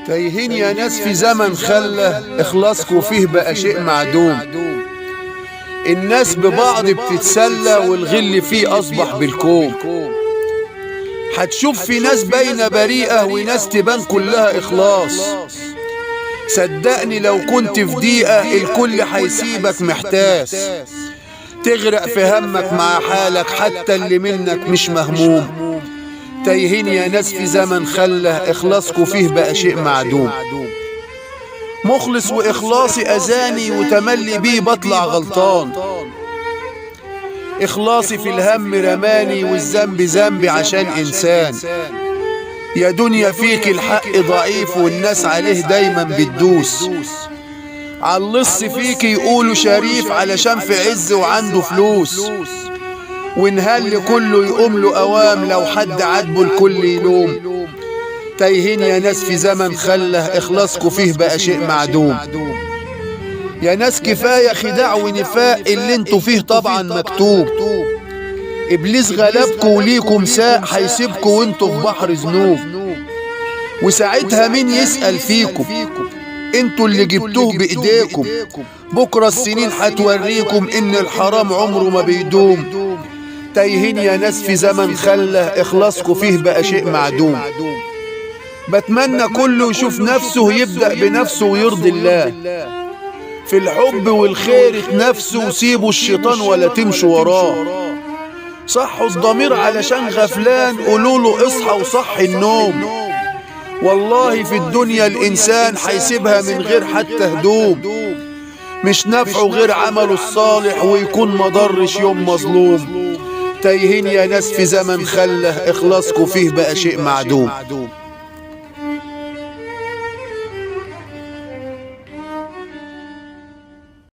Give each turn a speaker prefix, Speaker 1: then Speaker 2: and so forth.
Speaker 1: تايهين يا ناس في زمن خلى إخلاصكوا فيه بقى شيء معدوم. الناس ببعض بتتسلى والغل فيه أصبح بالكوم. هتشوف في ناس باينة بريئة وناس تبان كلها إخلاص. صدقني لو كنت في دقيقة الكل هيسيبك محتاس، تغرق في همك مع حالك حتى اللي منك مش مهموم. تايهين يا ناس في زمن خلى إخلاصكوا فيه بقى شيء معدوم. مخلص وإخلاصي أذاني وتملي بيه بطلع غلطان. إخلاصي في الهم رماني والذنب ذنبي عشان إنسان. يا دنيا فيك الحق ضعيف والناس عليه دايما بتدوس. عاللص فيك يقولوا شريف علشان في عز وعنده فلوس، وانهل كله يقوم له أوام لو حد عاتبه الكل يلوم. تايهين يا ناس في زمن خلى إخلاصكوا فيه بقى شيء معدوم. يا ناس كفاية خداع ونفاق اللي انتوا فيه طبعا مكتوب. إبليس غلبكوا وليكم ساق هيسيبكوا وانتوا في بحر ذنوب. وساعتها مين يسأل فيكم؟ انتوا اللي جبتوه بإيديكم. بكرة السنين هتوريكم إن الحرام عمره ما بيدوم. تايهين يا ناس في زمن خلى إخلاصكوا فيه بقى شيء معدوم. بتمنى كله يشوف نفسه يبدأ بنفسه ويرضي الله. في الحب والخير نفسه وسيبوا الشيطان ولا تمشوا وراه. صحوا الضمير علشان غفلان، قولوله اصحى وصحي النوم. والله في الدنيا الإنسان هيسيبها من غير حتى هدوم. مش نفعه غير عمله الصالح ويكون مضرش يوم مظلوم. تايهين يا ناس في زمن خلى إخلاصكوا فيه بقى شيء معدوم.